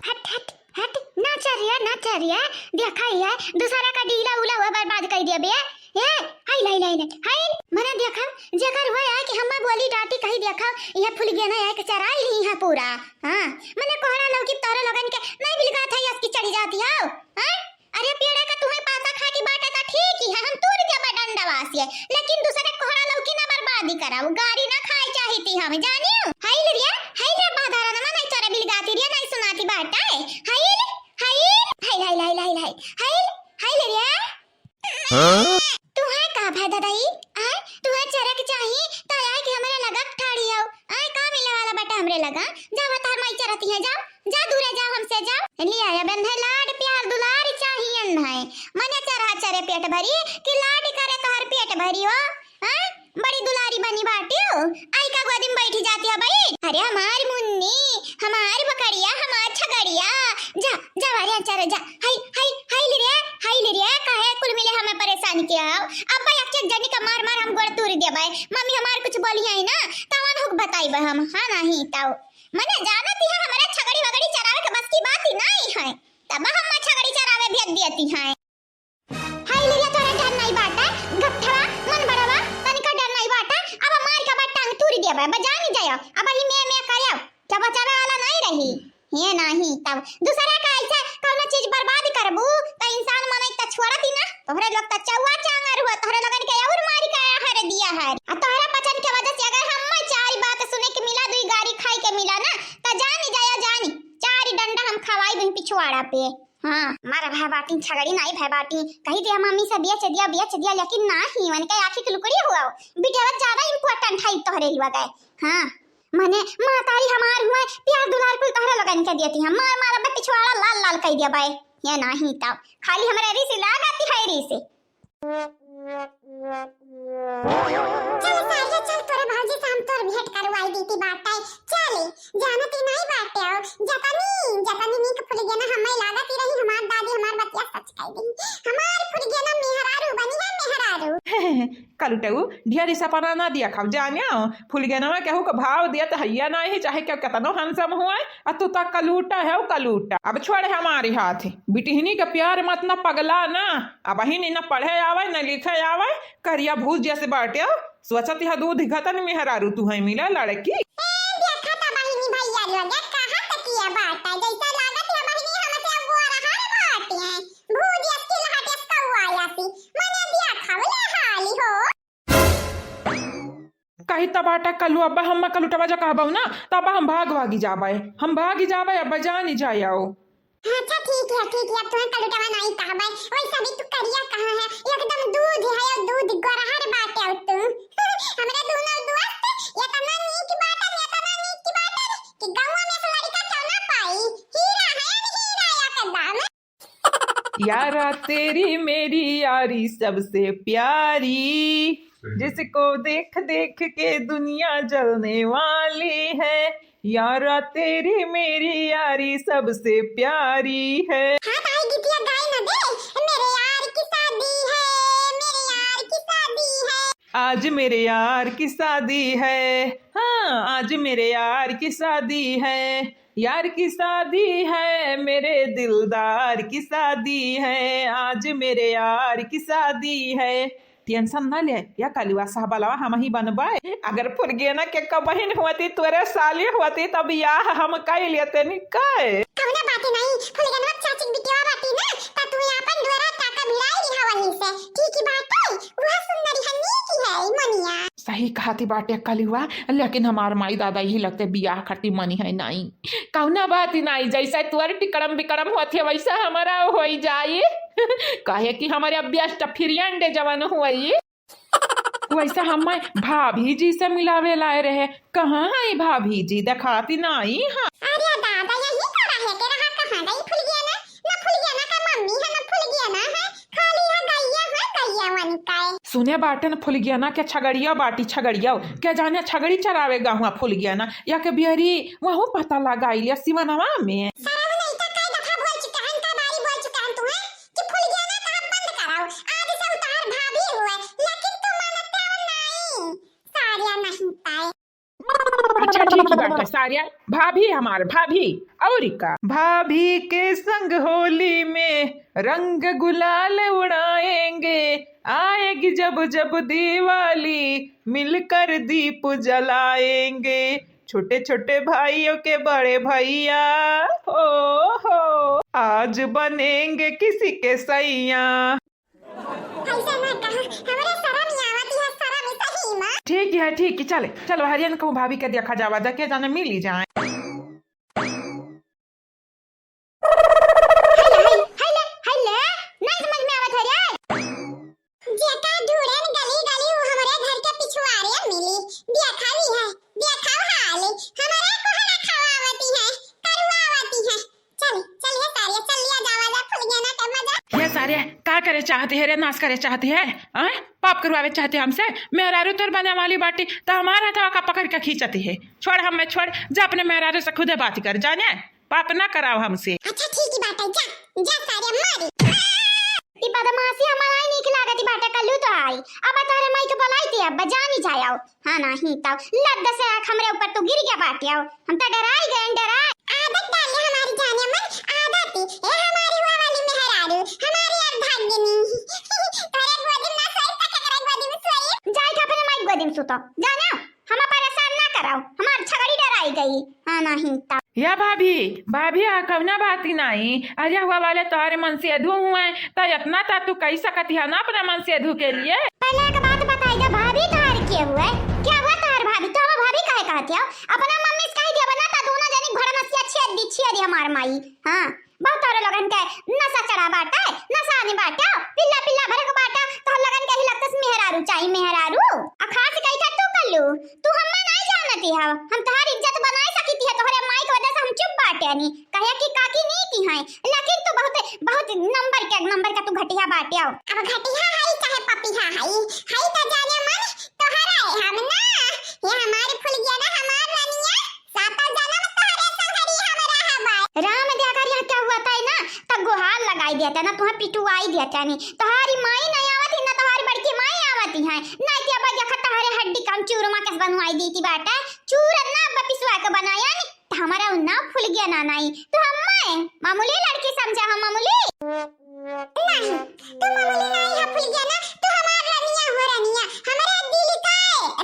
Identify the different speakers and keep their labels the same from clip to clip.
Speaker 1: हट हट हट, ना चरिया देखा है दूसरा का डीला उला हुआ बर्बाद कर दिया बे। ए हाय लाई लाई हाय मने देखा जेकर हुआ है कि हम बोली डाटी कही देखा ये फूल गया ना है कि चराई ही है पूरा। हां मने कोहरा लौकी तोरे लगन के नहीं बिलगा था इसकी चढ़ी जाती है। हां अरे पेड़े का तुम्हें पाता खा की बाटा तो ठीक ही है, हम तोड़ के बडंडा वासी है, लेकिन दूसरे कोहरा लौकी ना बर्बादी कराओ, गाड़ी ना खाई चाहती हम जानियो। हाय रे बाधारा ना नहीं तोरे बिलगाती रे नहीं सुनाती बाटा है। हाय हाय हाय हाय हाय हाय हाय हाय हाय रे हां तू है का भाई दादाई आ तू है चरक चाहिए तो आए कि हमरा लगा ठाड़ी आओ आए का मिले वाला बेटा हमरे लगा जाओ तार माई चरती है, जाओ जा दूर जाओ हमसे जाओ ले आया बन है लाड प्यार दुलार चाहिए है मने चरा चरे पेट भरी कि लाड करे तो हर पेट भरी हो। हां बड़ी दुलारी बनी बाटी हो आई का गोदी में बैठी जाती है भाई। अरे हमारी मुन्नी हमारी बकरिया हमार छगड़िया जा जा अरे चरा जा हाय ले रे काहे कुल मिले हमें परेशान किया अब भाई एक जनी का मार मार हम गोड़ तोड़ दे भाई मम्मी हमार कुछ बोली है ना तवन हुक बताई बे हम। हां नहीं ताऊ मने जानती है हमारे छगड़ी वगड़ी चरावे के बस की बात ही नहीं है, तब हम छगड़ी चरावे भेज देती हैं। हाय ले रे तोरा डर नहीं बाटा गठवा मन बड़वा तनिका डर नहीं बाटा अब मार का बात टांग तोड़ दे भाई बजा नहीं जायो अब ही मैं करया क्या बचावे वाला नहीं रही ये नहीं तब दूसरा का ऐसा कौन चीज बर्बाद करबू त इंसान मने त छोड़ती ना तोहरे लोग त चौवा चांगर हुआ तोहरे लगन के और मारी का हर दिया है आ तोहरा पचन के वजह से अगर हम चार बात सुने के मिला दुई गाड़ी खाई के मिला ना त जानी जाया जानी चार डंडा हम खवाई दिन पिछवाड़ा पे। हां मारा भाई बाटी छगड़ी नहीं भाई बाटी कही दे मम्मी से बेच दिया लेकिन नहीं मन के आखी के लुकड़ी हुआ बिटिया ज्यादा इंपॉर्टेंट है तोहरे लिवा गए। हां मने मातारी हमार हुआ प्यार दुलार कुल तोहरा लगन के देती हम मार मार बे पिछवाड़ा लाल लाल कह दिया भाई ये नहीं तब खाली हमरा री से लगाती है री से। चल तोरे भाजी से हम तोर भेंट करवाई देती बाटे चले जानती नहीं बाटे जतनी नी के फुल गया ना हमें लागती रही हमार दादी हमार बतिया सच कह दी हमार फुल गया ना मेहरारू बनी है मेहरारू
Speaker 2: कलुटऊ ढेरी सपना ना दिया खाओ जानिया फुल गया ना केहू का भाव दिया तो हैया नहीं चाहे क्या कतनो हंसम हुआ आ तू तक कलूटा है कलूटा अब छोड़ हमारी हाथ बिटिहनी का प्यार मत ना पगला ना अब ही न पढ़े आवे न लिखे आवे करिया भूस जैसे बाटे स्वच्छत यह दूध घतन मेहरारू तू है मिला लड़की
Speaker 1: देखा ता बहिनी भैया लोग कहां तक किया बाटा जैसा लागत है बहिनी हमसे अब वो रहा बाटे हैं भूज इसके लहटे इसका हुआ आसी मने दिया खावले हाली हो
Speaker 2: कही तबाटा कलू अब्बा हम कलूटवा जा कहबौ ना तब हम भागी जाबे अब जानी जाओ।
Speaker 1: अच्छा ठीक है अब तुम्हें कलूटवा नहीं कहबे वैसा भी तू करिया कहां है एकदम दूध है और दूध गरहर बाटे और तुम हमरे दोनों दोस्त ये तना नीक बाटे कि गांव में से लड़का क्यों ना पाई हीरा है हीरा या के दाम
Speaker 2: यारा तेरी मेरी यारी सबसे प्यारी जिसको देख देख के दुनिया जलने वाली है यारा तेरी मेरी यारी सबसे प्यारी है।
Speaker 1: हाँ भाई गीतिया गाय ना दे मेरे यार की शादी है
Speaker 2: आज मेरे यार की शादी है। हाँ आज मेरे यार की शादी है यार की शादी है मेरे दिलदार की शादी है आज मेरे यार की शादी है। टेंशन न ले या कलुआ साहबलवा हम ही बनबे अगर फुरगेना के बहन होती तोरे साली होती तब याह हम कह लेते नी कहे
Speaker 1: कौना बात नहीं फुरगेनवा चाची बिटिया बाती ना ता तू अपन द्वारा ताका भिड़ाई रहा वहीं से ठीक ही बात है वह सुंदरी हन्नी की है मनिया
Speaker 2: सही कहती बाटे कलुआ लेकिन हमार माई दादा ही लगते बियाह करती मनी है नहीं कौना बात ही नहीं जैसा तुअर टिकड़म बिकड़म होती वैसा हमारा हो जाए कहे कि हमारे अभ्यास फिरियंडे जवान हुई वैसा हम भाभी जी से मिलावे लाए रहे कहाँ है भाभी जी दिखाती नहीं। हाँ
Speaker 1: अरे दादा यही करा है के रहा कहां गई फुल गया ना का मम्मी है ना फुल गया ना है खाली है गैया वन काय
Speaker 2: सुने बाटन फुल गया ना क्या छगड़िया बाटी छगड़िया क्या जाने छगड़ी चरावेगा हुआ फुल गया ना या के बियरी वहाँ पता लगा लिया सिवनवा में अच्छा ठीक है बट सारिया भाभी हमार भाभी और का भाभी के संग होली में रंग गुलाल उड़ाएंगे, आएगी जब जब दिवाली मिलकर दीप जलाएंगे, छोटे छोटे भाइयों के बड़े भैया हो आज बनेंगे किसी के सैया। ठीक है चले चलो हरियन कहूँ भाभी के देखा जावा देखे जाने मिल ही जाए। क्या करे चाहती है रे, नाश करे चाहती है, पाप करवावे चाहती है हमसे। मेहरारू तोर बने वाली बाटी तो हमारा हथवा का पकड़ के खींचती है। छोड़ हम छोड़ जा अपने मेहरारू से खुदे बात कर, जाने पाप ना कराओ हमसे।
Speaker 1: अच्छा ठीक ही बात है, जा जा सारे मारी ई बदमाशी हमारा नहीं की लागती बाटा कल्लू तो आई अब तारे मई तो बुलाई थी अब जानी जाओ। हां नहीं तो लद से आंख हमरे ऊपर तो गिर गया बाटिया, हम तो डराई गए डराई। आदत डाले हमारी जाने मन आदत ए हमारी वो वाली मेहरारू हमारी यार भाग्यनी तारे गोदी ना सोई तक करे गोदी में सोई जाई का अपने माई गोदी में सुतो जाना हम परेशान ना कराओ, हमार छगड़ी डराई गई। हां नहीं तो
Speaker 2: या भाभी आ कवना बात ही नहीं आजा हुआ वाले तुम्हारे मन से अधू हुए तो इतना था तू कही सकती है ना अपने मन से अधू के लिए।
Speaker 1: पहले एक बात बताइए भाभी तार के हुए क्या हुआ तार भाभी तो भाभी काहे कहती हो अपना मम्मी से कह दिया बनाता दोनों जनी घर नसिया छेद दी हमार माई। हां बहुत तारे लगन के नशा चढ़ा बाटा नशा नहीं बाटा पिल्ला पिल्ला भर को बाटा तो लगन के ही लगतस मेहरारू चाहिए मेहरारू आ खास कही था तू कल्लू तू हम नहीं जानती है हम तुम्हारी इज्जत बनाए सकती है तोहरे माई की वजह से हम चुप बाटे नहीं कहे कि काकी नहीं की है लेकिन तू बहुत नंबर का तू घटिया बाटे आओ अब घटिया है चाहे पपिया है तो जाने मन तोहरा है हम ना ये हमारी फूल गया ना हमार रानिया साता जन्म तोहरे संगरी हमरा हवा राम देखा यहाँ क्या हुआ था ना तब गुहार लगाई देता ना तुम्हें पिटुआई देता नहीं तुम्हारी माई नहीं आवती ना तुम्हारी बड़की माई आवती है ना क्या बजा खता हरे हड्डी काम चूरमा कैसे बनवाई दी थी बेटा चूर ना बपिसवा के बनाया नहीं तो हमारा उन्ना फूल गया ना नहीं तो हम मामूली लड़की समझा हम मामूली नहीं तो मामूली नहीं है फूल गया ना तो हमार रानिया हो रानिया हमारे दिल का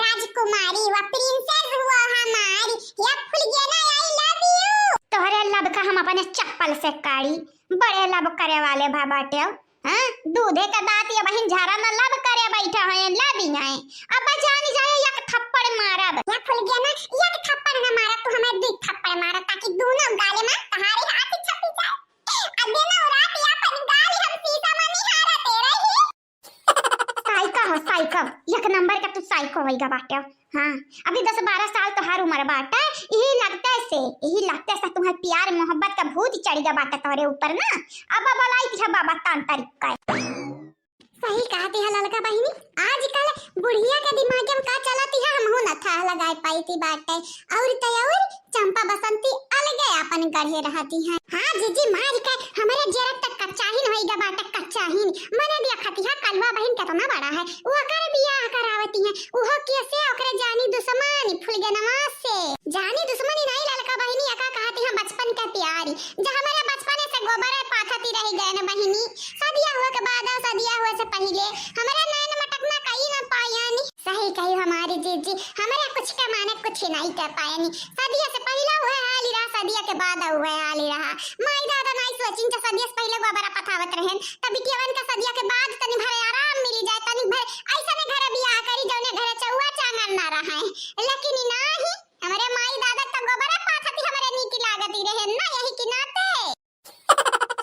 Speaker 1: राजकुमारी व प्रिंसेस हुआ हमारी या फूल गया ना आई लव यू तोहरे लब का हम अपने चप्पल से काड़ी बड़े लब करे वाले भाबाटे हां दूधे का दांत या बहन झारा ना लब करे बैठा है लबी नहीं अब जानी जाए एक थप्पड़ मारा या फूल गया ना एक थप्पड़ ना मारा तो हमें दो थप्पड़ मारा ताकि दोनों गाले में तुम्हारे हाथ छपी जाए अब देना रात या अपन गाली हम सीसा में नहीं हारते रही साइको एक नंबर का तू साइको होइगा बाटे। हां अभी 10-12 साल तो हर उम्र बाटा यही लगता से तुम्हारे प्यार मोहब्बत का भूत चढ़ गया बाटा तोरे ऊपर ना अब बलाई तुझा बाबा तान तरीका सही कहती है ललका बहिनी आजकल बुढ़िया के दिमाग में का चलती है हम न था लगाए पाई थी बाटे और चंपा बसंती अलगे अपन गढ़े रहती है। हां जीजी मार के हमारे जरा तक कच्चा ही होइगा बाटा कच्चा ही मने देखती है कलवा बहन कितना बड़ा है वो कर बियाह करावती है ओहो कैसे ओकरे जानी दुश्मनी फूल गया नमाज से जानी दुश्मनी नहीं ललका बहिनी अका कहती है बचपन का प्यारी जो हमारे बचपन से गोबर पाथती रह गए न बहिनी सदिया हुआ के बाद सदिया हुआ से पहले हमारे नैन मटकना कहीं न पायानी सही कही हमारी जीजी हमारे कुछ का माने कुछ नहीं कर पायानी सदिया से पहले हुआ हाली रहा सदिया के बाद हुआ हाली रहा माई दादा नहीं सोचिन तो सदिया से पहले गोबर पथावत रहन तभी केवन का सदिया के बाद तनी भरे आराम मिली जाए तनी भरे ऐसा ने घर बियाह करी जौने घर चौवा चांगन ना रहा है लेकिन नहीं हमारे माई दादा तो गोबर पाथती हमारे नीति लागती रहे ना यही की नाते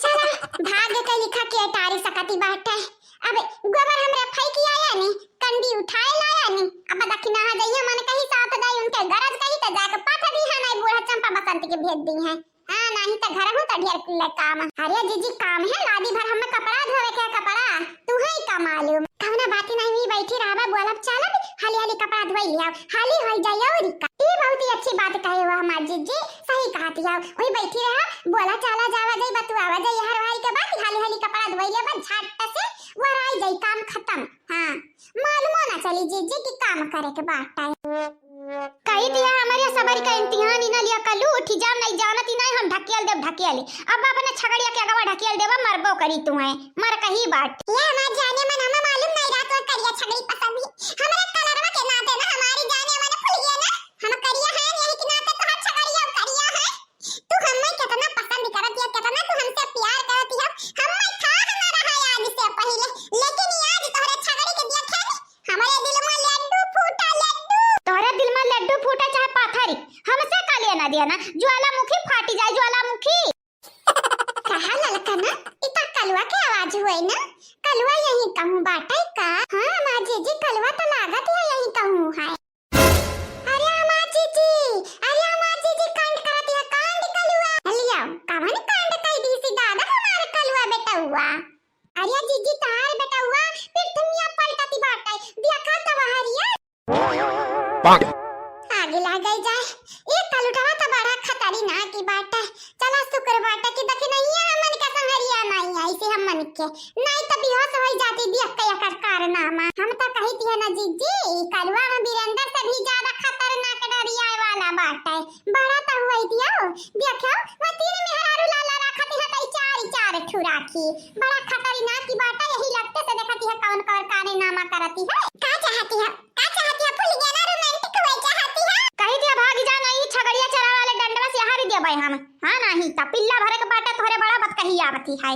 Speaker 1: चला भाग्य का लिखा के तारी सकती बात है अब गोबर हमरे फेंकी आया ने कंडी उठाए लाया ने अब दखिना आ जाइए मन कहीं साथ दाई उनके गरज कहीं तो जाके पाथा दी है नहीं बूढ़ा चंपा बसंत के भेज दी है। हां नहीं तो घर हूं तो ढेर कुल काम अरे जीजी काम है लादी भर हमें कपड़ा धोवे के कपड़ा तू है का मालूम कवना बात नहीं हुई बैठी रहबा बोलब चल हाली हाली कपड़ा धोई लिया हाली हो जाए और ये बहुत ही अच्छी बात कहे हो हमार जीजी सही कहती है वही बैठी रहा बोला चला जावा जाई बतू आवा जाई हर भाई के बात हाली हाली कपड़ा धोई ले बस झट से वराई जाई काम खत्म। हाँ मालूम होना चली जीजी की काम करे के बाटा है। कही दिया हमारे सबर का इम्तिहान ही ना लिया कलू उठी जाम नहीं जानत ही नहीं हम ढकेल देव ढकेल अब अपने छगड़िया के अगवा ढकेल देवा मरबो करी तू है मर कही बाट ये हमार जाने मन हमें मालूम नहीं रात और करिया छगड़ी पसंद ही हमारे कलरवा के नाते ना हमारी जाने मन खुल गया ना हम करिया है यही के नाते तो हर छगड़िया करिया है तू हमें कितना पसंद करत है कितना तू हमसे प्यार करत है हमें था हमारा है आज से पहले लेकिन आज तोहरे छगड़ी के दिया खेली हमारे दिल में लड्डू फूटा लड्डू तोहरे दिल में लड्डू फूटा चाहे पाथरी हमसे का लेना देना ज्वालामुखी फाटी जाए ज्वालामुखी कहा ललका ना इतना कलवा के आवाज हुई ना कलवा यही कहूँ बाटा का हाँ माँ जीजी कलवा तो लागत है यही कहूँ है अरे माँ जीजी कांड करती है कांड कलवा लिया कवन कांड कह दी सी दादा हमारे कलवा बेटा हुआ अरे जीजी तार बेटा हुआ फिर तुम यहाँ पलटती बाटा देखा तो बहरिया आगे ला गई जाए एक कलुटवा तो बड़ा खतरी ना की बाटा चला शुक्र बाटा की दखी नहीं है मन का संहरिया नहीं है इसे हम मन के नहीं तो बेहोश हो जाती देख के एकर कारनामा हम तो कहती है ना जीजी कलवा में वीरेंद्र से भी ज्यादा खतरनाक डरिया वाला बाटा है बड़ा तो हुआ दिया देखो वो तीन मेहरारू लाला रखती है कई चार ठुराखी बड़ा खतरनाक की बाटा यही लगते से देखती है कौन कौन कारनामा करती है का चाहती है भूल गया ना रोमांटिक होए चाहती है कही दिया भाग जा नहीं छगड़िया चरा वाले डंडवा से हार दिया भाई हम हां नहीं त पिल्ला भरे के बाटा तोरे बड़ा बात कही आवती है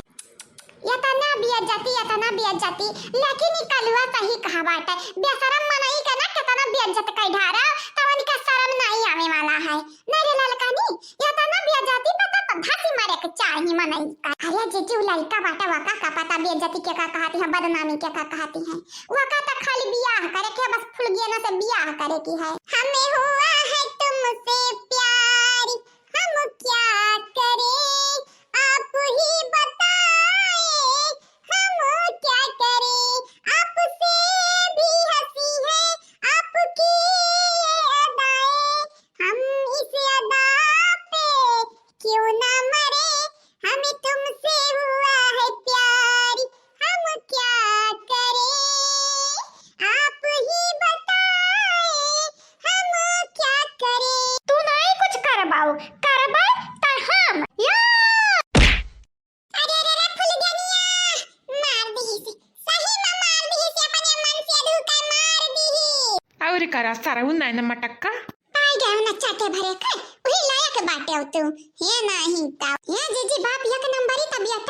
Speaker 1: या तना बिया जाती लेकिन ई कलवा सही कहा बाटा बेशरम मनई का ना तना बिया जत कई ढारा तवन का शर्म नहीं आवे वाला है मेरे ललकानी या तना बिया जाती पता तो धासी मारे के चाही मनई का अरे जीजी ललका बाटा वाका का पता बिया जाती के का कहती है बदनामी के का कहती है वाका तो खाली बियाह करे के बस फुल गया ना से बियाह करे की है हमें हुआ है तुमसे प्यार हम क्या करें आप ही बताएं हम क्या करें आपसे भी हंसी है आपकी अदाएं हम इस अदा पे क्यों ना मरे हमें तुमसे हुआ है प्यार हम क्या करें आप ही बताएं हम क्या करें तू नहीं कुछ करबाओ करबा त हम या अरे फुल गनिया मार दी से सही में मार दी से अपने मन से धोखा मार दी
Speaker 2: और करा सारा उन्ना न मटक्का
Speaker 1: पाई गए न चाटे भरे के वही लायक बाटे हो तू ये नहीं ता ये जीजी बाप एक नंबरी तबियत